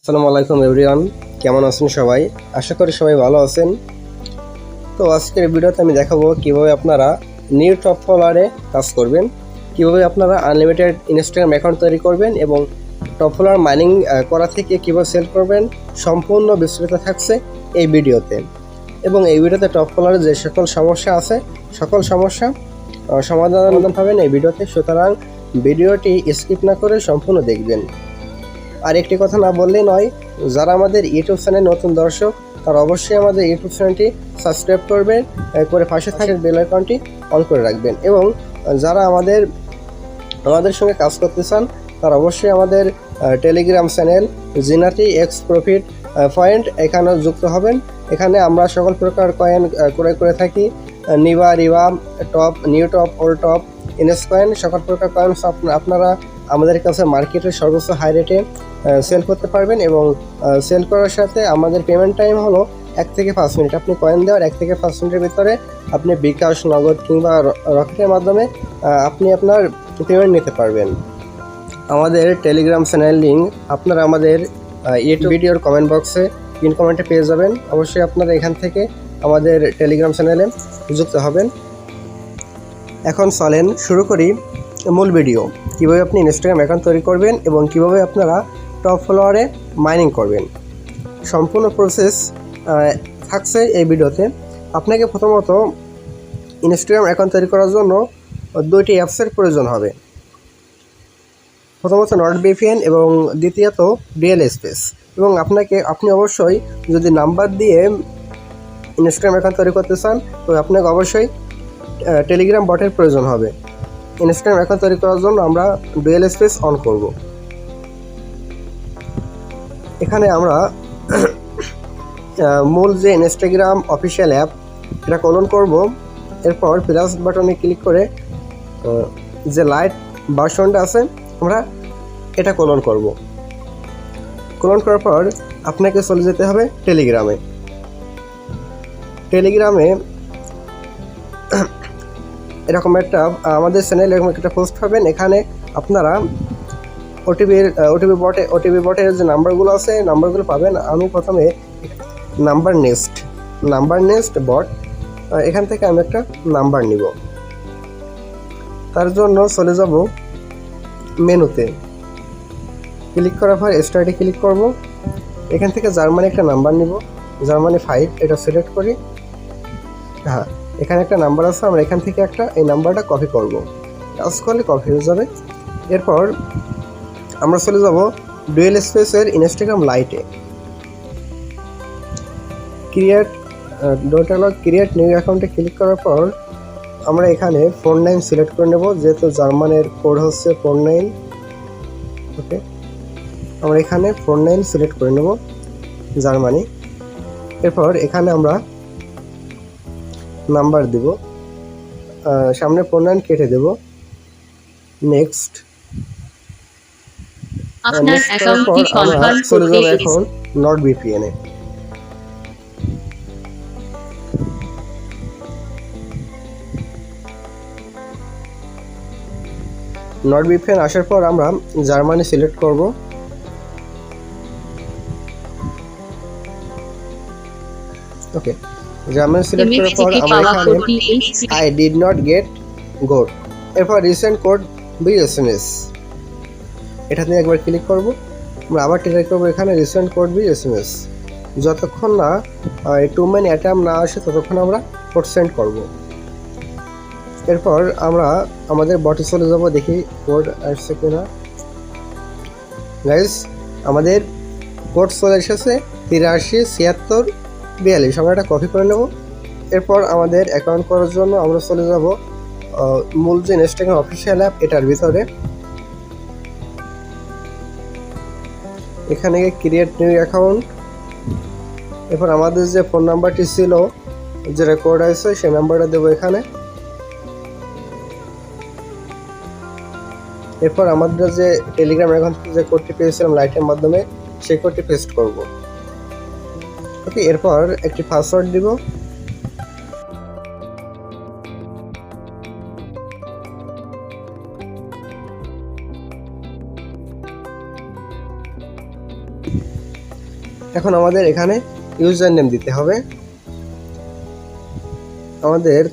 আসসালামু আলাইকুম এভরিওয়ান, কেমন আছেন সবাই? আশা করি সবাই ভালো আছেন। তো আজকের ভিডিওতে আমি দেখাবো কিভাবে আপনারা নিউ টপ ফলোয়ারে কাজ করবেন, কিভাবে আপনারা আনলিমিটেড ইনস্টাগ্রাম অ্যাকাউন্ট তৈরি করবেন এবং টপ ফলোয়ার মাইনিং করা থেকে কীভাবে সেল করবেন, সম্পূর্ণ বিস্তারিত থাকছে এই ভিডিওতে। এবং এই ভিডিওতে টপ ফলোয়ারের যে সকল সমস্যা আছে সকল সমস্যা সমাধান পাবেন এই ভিডিওতে, সুতরাং ভিডিওটি স্কিপ না করে সম্পূর্ণ দেখবেন। আর একটি কথা না বললেই নয়, যারা আমাদের ইউটিউব চ্যানেল নতুন দর্শক তারা অবশ্যই আমাদের ইউটিউব চ্যানেলটি সাবস্ক্রাইব করবেন, করে পাশে থাকা বেল আইকনটি অন করে রাখবেন। এবং যারা আমাদের সঙ্গে কাজ করতে চান তারা অবশ্যই আমাদের টেলিগ্রাম চ্যানেল জিনাতি এক্স প্রফিট পয়েন্ট এখানে যুক্ত হবেন। এখানে আমরা সকল প্রকার কয়েন ক্রয় করে থাকি, নিভা, রিভা, top, new top, old top, ইনএস কয়েন, সকল প্রকার কয়েন আপনারা আমাদের কাছে মার্কেটের সর্বোচ্চ হাই রেটে সেল করতে পারবেন। এবং সেল করার সাথে আমাদের পেমেন্ট টাইম হলো 1 থেকে 5 মিনিট। আপনি কয়েন দেওয়ার 1 থেকে 5 মিনিটের ভিতরে আপনি বিকাশ, নগদ কিংবা রকেটের মাধ্যমে আপনি আপনার পেমেন্ট নিতে পারবেন। আমাদের টেলিগ্রাম চ্যানেল লিঙ্ক আপনারা আমাদের ইউটিউব ভিডিওর কমেন্ট বক্সে পিন কমেন্টে পেয়ে যাবেন। অবশ্যই আপনারা এখান থেকে আমাদের টেলিগ্রাম চ্যানেলে যুক্ত হবেন। এখন চলেন শুরু করি মূল ভিডিও, কীভাবে আপনি ইনস্টাগ্রাম অ্যাকাউন্ট তৈরি করবেন এবং কীভাবে আপনারা টপ ফলোয়ারে মাইনিং করবেন। সম্পূর্ণ প্রসেস থাকছে এই ভিডিওতে। আপনাকে প্রথমত ইনস্টাগ্রাম অ্যাকাউন্ট তৈরি করার জন্য 2টি অ্যাপসের প্রয়োজন হবে। প্রথমত নটবিপিএন এবং দ্বিতীয়ত রিয়েল স্পেস। এবং আপনি অবশ্যই যদি নাম্বার দিয়ে ইনস্টাগ্রাম অ্যাকাউন্ট তৈরি করতে চান তো আপনাকে অবশ্যই টেলিগ্রাম বটের প্রয়োজন হবে। ইনস্টাগ্রাম অ্যাকাউন্ট তৈরি করার জন্য আমরা ডুয়েল স্পেস অন করব। এখানে আমরা মূল যে ইনস্টাগ্রাম অফিসিয়াল অ্যাপ এটা কলন করব। এরপর প্লাস বাটনে ক্লিক করে যে লাইট ভার্সনটা আছে আমরা এটা কলন করব। কলন করার পর আপনাকে চলে যেতে হবে টেলিগ্রামে। এরকম একটা আমাদের চ্যানেলে এরকম একটা পোস্ট পাবেন। এখানে আপনারা ওটিপি বটের যে নাম্বারগুলো আছে নাম্বারগুলো পাবেন। আমি প্রথমে নাম্বার নেস্ট বট, এখান থেকে আমি একটা নাম্বার নিব। তার জন্য চলে যাব মেনুতে, ক্লিক করার পর স্টার্টে ক্লিক করব। এখান থেকে জার্মানি একটা নাম্বার নিব, জার্মানি 5, এটা সিলেক্ট করি। হ্যাঁ, এখানে একটা নাম্বার আছে, আমরা এখান থেকে এই নাম্বারটা কপি করব। টাচ করলে কপি হয়ে যাবে। এরপর আমরা চলে যাব ডুয়েল স্পেসের ইনস্টাগ্রাম লাইটে। ক্রিয়েট নিউ অ্যাকাউন্টে ক্লিক করার পর আমরা এখানে ফোন নেম সিলেক্ট করে নেব, যেহেতু জার্মানের কোড হচ্ছে 49। ওকে, আমরা এখানে ফোন নেম সিলেক্ট করে নেব জার্মানি। এরপর এখানে আমরা নাম্বার দেব, সামনে 49 কেটে দেব। নেক্সট আপনার অ্যাকাউন্টটি কনফার্ম চলে করতে যাব এখন নটবিপিএন এ। নটবিপিএন আসার পর আমরা জার্মানি সিলেক্ট করব। ওকে, জার্মানি সিলেক্ট করার পর আমরা এখানে I did not get code, এরপর রিসেন্ট কোড বি এসএমএস, এটাতে একবার ক্লিক করব। আমরা আবার ট্রাই করব এখানে রিসেন্ট কোড বি এসএমএস। যতক্ষণ না 2 মাইন অ্যাটাম না আসে ততক্ষণ আমরা কোড সেন্ড করব। এরপর আমরা আমাদের বটে চলে যাব, দেখি কোড আসছে কিনা। গাইস, আমাদের কোড চলে এসেছে 83 76 42। আমরা এটা কপি করে নেব। এরপর আমাদের অ্যাকাউন্ট করার জন্য আমরা চলে যাব মূল যে ইনস্টাগ্রাম অফিসিয়াল অ্যাপ এটার ভিতরে। এখানে ক্রিয়েট নিউ অ্যাকাউন্ট। এরপর আমাদের যে ফোন নাম্বারটি ছিল, যে রেকর্ড আছে সেই নাম্বারটা দেবো এখানে। এরপর আমাদের যে টেলিগ্রাম অ্যাকাউন্ট থেকে যে কোডটি পেয়েছিলাম লাইটের মাধ্যমে সেই কোডটি পেস্ট করব। ওকে, এরপর একটি পাসওয়ার্ড দিব। এখন আমাদের এখানে ইউজার নেম দিতে হবে।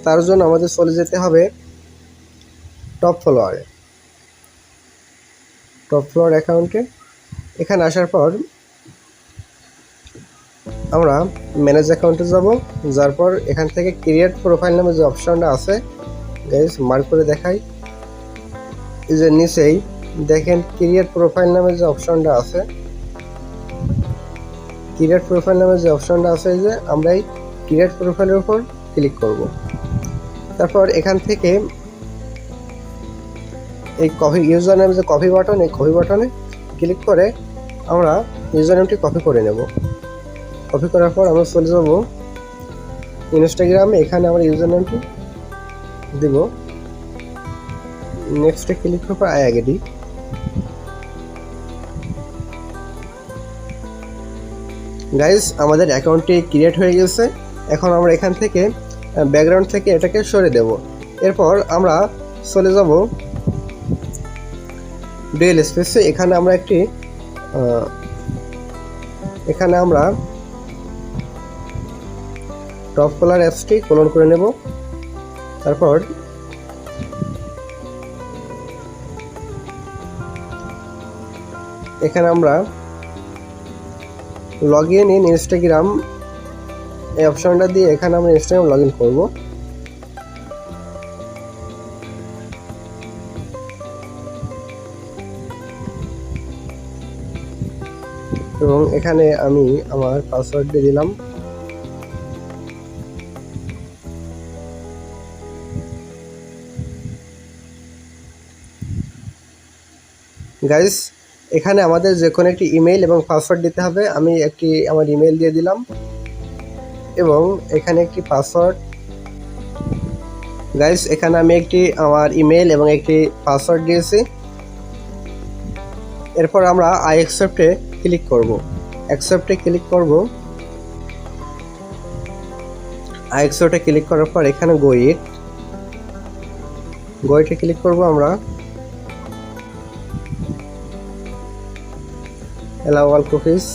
তার জন্য আমাদের চলে যেতে হবে টপ ফলোয়ার অ্যাকাউন্টে। এখানে আসার পর আমরা ম্যানেজ অ্যাকাউন্টে যাব। যার পর এখান থেকে ক্রিয়েট প্রোফাইল নামে যে অপশনটা আছে গাইস, মার্ক করে দেখাই, এই যে নিচেই দেখেন ক্রিয়েট প্রোফাইল নামে যে অপশনটা আছে, এই যে আমরা এই ক্রিয়েট প্রোফাইলের উপর ক্লিক করব। তারপর এখান থেকে এই ইউজার নেম যে কপি বাটন, এই কপি বাটনে ক্লিক করে আমরা ইউজার নেমটি কপি করে নেব। কপি করার পর আমরা চলে যাব ইনস্টাগ্রামে। এখানে আমরা ইউজার নেমটি দিব। নেক্সটে ক্লিক করার পর আইডি। গাইস, আমাদের অ্যাকাউন্টটি ক্রিয়েট হয়ে গেছে। এখন আমরা এখান থেকে ব্যাকগ্রাউন্ড থেকে এটাকে সরিয়ে দেব। এরপর আমরা চলে যাব ডুয়েল স্পেসে। এখানে আমরা টপ ফলোয়ার অ্যাপসটি ক্লোন করে নেব। তারপর এখানে আমরা লগ ইন ইনস্টাগ্রাম এই অপশনটা দিয়ে এখানে আমরা ইনস্টাগ্রাম লগ ইন করবো। এবং এখানে আমি আমার পাসওয়ার্ড দিয়ে দিলাম। গাইস, এখানে আমাদের যে কোনো একটি ইমেল এবং পাসওয়ার্ড দিতে হবে। আমি আমার ইমেল দিয়ে দিলাম এবং এখানে একটি পাসওয়ার্ড। গাইস, এখানে আমি আমার ইমেল এবং একটি পাসওয়ার্ড দিয়েছি। এরপর আমরা আই অ্যাকসেপ্টে ক্লিক করব। আই অ্যাকসেপ্টে ক্লিক করার পর এখানে গোইটে ক্লিক করব আমরা। allow all cookies।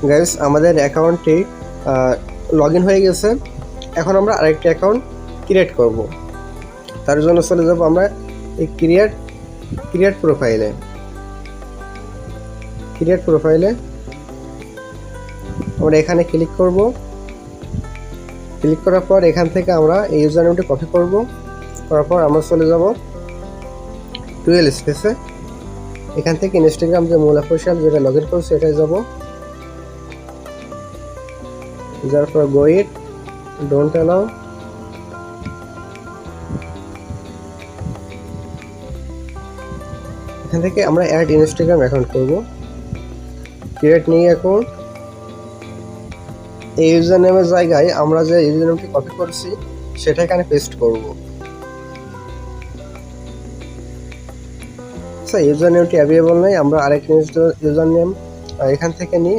গাইস, আমাদের অ্যাকাউন্টটি লগ ইন হয়ে গেছে। এখন আমরা আরেকটি অ্যাকাউন্ট ক্রিয়েট করব। তার জন্য চলে যাব আমরা এই ক্রিয়েট প্রোফাইলে আমরা এখানে ক্লিক করব। ক্লিক করার পর এখান থেকে আমরা এই ইউজার নেমটি কপি করব। করার পর আমরা চলে যাব ডুয়েল স্পেসে। এখান থেকে ইনস্টাগ্রাম যে মূল অফিসিয়াল যেটা লগ ইন করছি এটাই যাব। যার পর গো ইট, ডোন্ট অ্যালাউ। এখান থেকে আমরা অ্যাড ইনস্টাগ্রাম অ্যাকাউন্ট করব। Create new account. এই ইউজার নেমের জায়গায় আমরা যে ইউজার নেমটি কপি করছি সেটা এখানে পেস্ট করব। আচ্ছা, ইউজার নেমটি অ্যাভেলেবল নেই, আমরা আরেকটি ইউজার নেম এখান থেকে নিই।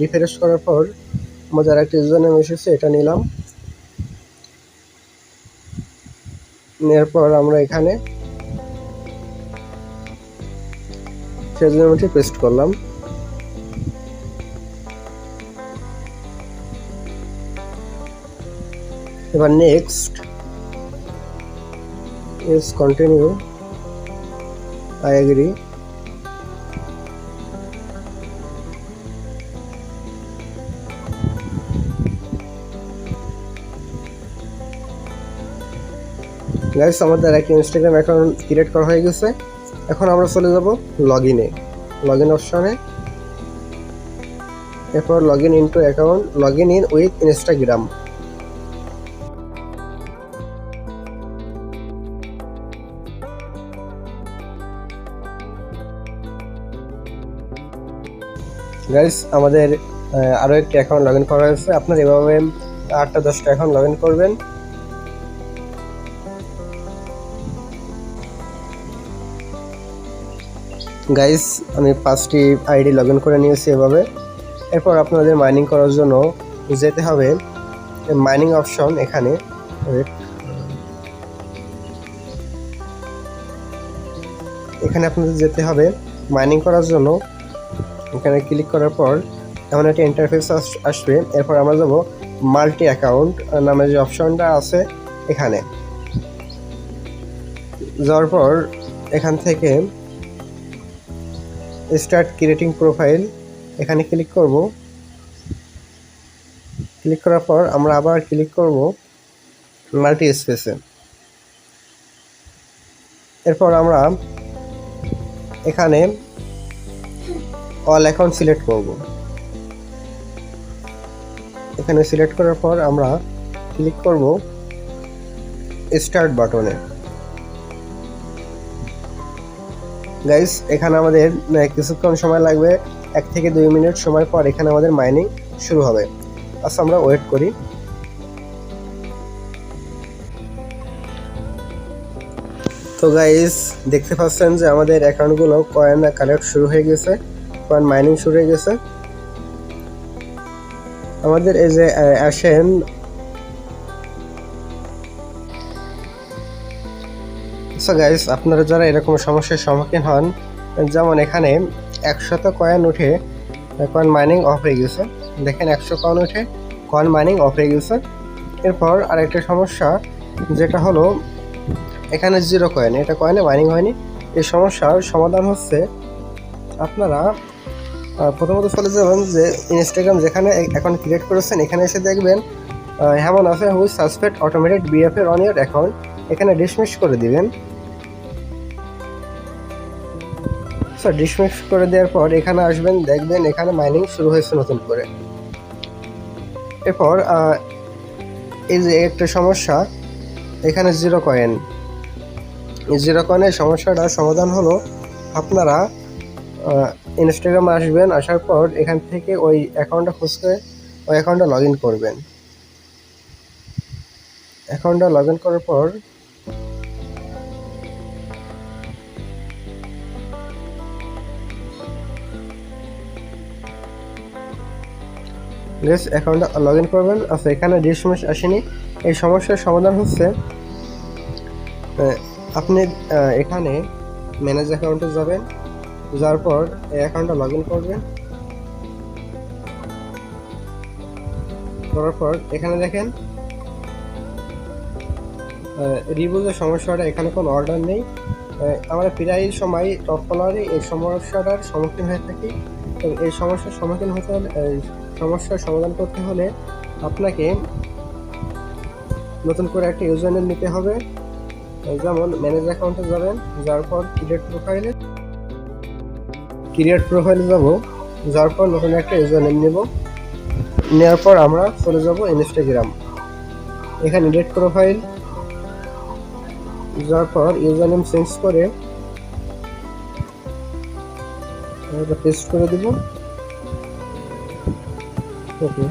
রিফ্রেশ করার পর আমাদের আরেকটি ইউজার নেম এসেছে, এটা নিলাম। নেওয়ার পর আমরা এখানে সেই ইউজার নেমটি পেস্ট করলাম। এবার next is continue, I agree. Guys, আমাদের একটা ইনস্টাগ্রাম অ্যাকাউন্ট ক্রিয়েট করা হয়ে গেছে। এখন আমরা চলে যাব লগ ইন অপশনে। এরপর log in into account, log in with Instagram. Guys, আমাদের আরও একটি অ্যাকাউন্ট লগ ইন করা হয়েছে। আপনার এভাবে 8টা-10টা অ্যাকাউন্ট লগ ইন করবেন। গাইস, আমি 5টি আইডি লগ ইন করে নিয়েছি এভাবে। এরপর আপনাদের মাইনিং করার জন্য যেতে হবে মাইনিং অপশন। এখানে এখানে আপনাদের যেতে হবে মাইনিং করার জন্য। এখানে ক্লিক করার পর এমন একটা ইন্টারফেস আসবে। এরপর আমরা যাব মাল্টি অ্যাকাউন্ট নামে যে অপশনটা আছে এখানে যাওয়ার পর এখান থেকে স্টার্ট ক্রিয়েটিং প্রোফাইল এখানে ক্লিক করব। ক্লিক করার পর আমরা আবার ক্লিক করব মাল্টি স্পেসে। এরপর আমরা এখানে অল অ্যাকাউন্ট সিলেক্ট করব। এখানে সিলেক্ট করার পর আমরা ক্লিক করব স্টার্ট বাটনে। গাইস এখানে আমাদের কিছুক্ষণ সময় লাগবে, 1 থেকে 2 মিনিট সময় পর এখানে আমাদের মাইনিং শুরু হবে। আচ্ছা আমরা ওয়েট করি। তো গাইস দেখতে পাচ্ছেন যে আমাদের অ্যাকাউন্টগুলো কয়েন কালেক্ট শুরু হয়ে গেছে, কয়েন মাইনিং শুরু হয়ে গেছে। আমাদের এই যে আসেন সো গাইস আপনারা যারা এরকম সমস্যার সম্মুখীন হন, যেমন এখানে 100 কয়েন উঠে কয়েন মাইনিং অফ হয়ে গেছে, দেখেন 100 কয়েন উঠে কয়েন মাইনিং অফ হয়ে গেছে। এরপর আরেকটা সমস্যা যেটা হলো এখানে 0 কয়েন, এটা কয়েনে মাইনিং হয়নি। এই সমস্যার সমাধান হচ্ছে আপনারা প্রথমত চলে যাবেন যে ইনস্টাগ্রাম যেখানে অ্যাকাউন্ট ক্রিয়েট করেছেন এখানে এসে দেখবেন হেমন আছে হুইচ সাসপেক্ট অটোমেটেড বিএফএর অন ইয়ার অ্যাকাউন্ট, এখানে ডিসমিস করে দিবেন। সো ডিসমিস করে দেওয়ার পর এখানে আসবেন, দেখবেন এখানে মাইনিং শুরু হয়েছে নতুন করে। এরপর এই যে একটা সমস্যা এখানে 0 কয়েন, এই 0 কয়েনের সমস্যাটা সমাধান হলো আপনারা ইনস্টাগ্রামে আসবেন, আসার পর এখান থেকে ওই অ্যাকাউন্টটা খুঁজতে ওই অ্যাকাউন্টটা লগ ইন করবেন। অ্যাকাউন্টটা লগ ইন করার পর অ্যাকাউন্টটা লগ ইন করবেন। আচ্ছা এখানে ডিসমিস আসেনি, এই সমস্যার সমাধান হচ্ছে আপনি এখানে ম্যানেজ অ্যাকাউন্টে যাবেন, যাওয়ার পর এই অ্যাকাউন্টটা লগ ইন করবেন। করার পর এখানে দেখেন রিভিউজের সমস্যাটা, এখানে কোনো অর্ডার নেই। আমরা প্রায় সময় টপ ফলোয়ারে এই সমস্যাটার সম্মুখীন হয়ে থাকি। তো এই সমস্যার সম্মুখীন হতে হলে সমস্যার সমাধান করতে হলে আপনাকে নতুন করে একটা ইউজার নেম নিতে হবে। যেমন ম্যানেজ অ্যাকাউন্টে যাবেন, যাওয়ার পর ক্রিয়েট প্রোফাইলে যাব, যাওয়ার পর নতুন একটা ইউজার নেম নেব। নেওয়ার পর আমরা চলে যাব ইনস্টাগ্রাম, এখানে এডিট প্রোফাইল যাওয়ার পর ইউজার নেম চেঞ্জ করে পেস্ট করে দেব। ওকে,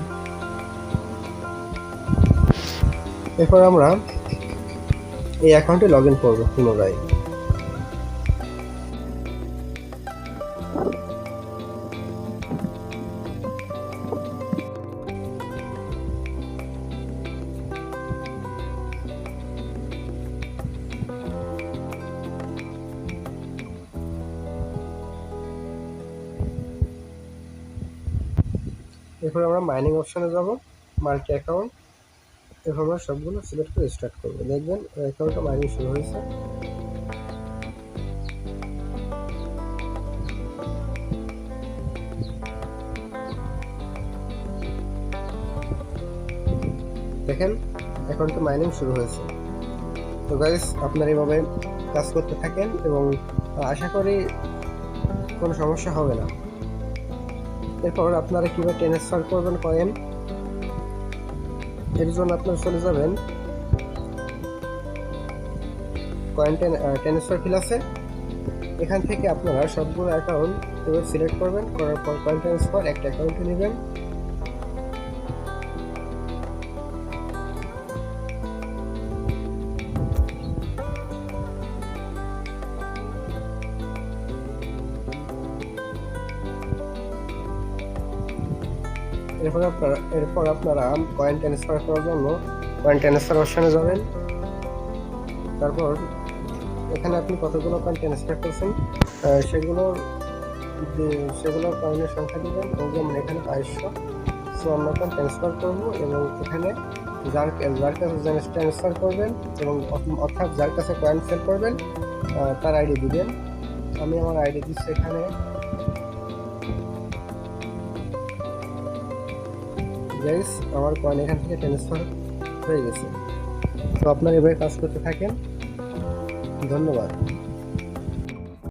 এরপর আমরা এই অ্যাকাউন্টে লগ ইন করবো পুনরায়। এরপর আমরা মাইনিং অপশনে যাব, মাল্টি অ্যাকাউন্ট, এরপর আমরা সবগুলো সিলেক্ট করে স্টার্ট করবো। দেখবেন অ্যাকাউন্টটা মাইনিং শুরু হয়েছে। দেখেন অ্যাকাউন্টে মাইনিং শুরু হয়েছে। তো গাইস আপনারা এইভাবে কাজ করতে থাকেন এবং আশা করি কোনো সমস্যা হবে না। এরপর আপনারা কীভাবে ট্রান্সফার করবেন কয়েন, এর জন্য আপনারা চলে যাবেন কয়েন ট্রান্সফার ফিল আছে, এখান থেকে আপনারা সবগুলো অ্যাকাউন্ট এবার সিলেক্ট করবেন। করার পর কয়েন ট্রান্সফার একটা অ্যাকাউন্টে নেবেন। এরপর আপনারা কয়েন ট্রান্সফার করার জন্য কয়েন ট্রান্সফার অপশনে যাবেন, তারপর এখানে আপনি কতগুলো কয়েন ট্রান্সফার করছেন সেগুলোর কয়েনের সংখ্যা দিবেন। যেমন এখানে 554 কয়েন ট্রান্সফার করবো এবং এখানে যার কাছে ট্রান্সফার করবেন এবং অর্থাৎ যার কাছে কয়েন সেল করবেন তার আইডি দিবেন। আমি আমার আইডি দিচ্ছি এখানে। গাইস, আমার কয়েন এখান থেকে ট্রান্সফার হয়ে গেছে। তো আপনারা এভাবে কাজ করতে থাকেন। ধন্যবাদ।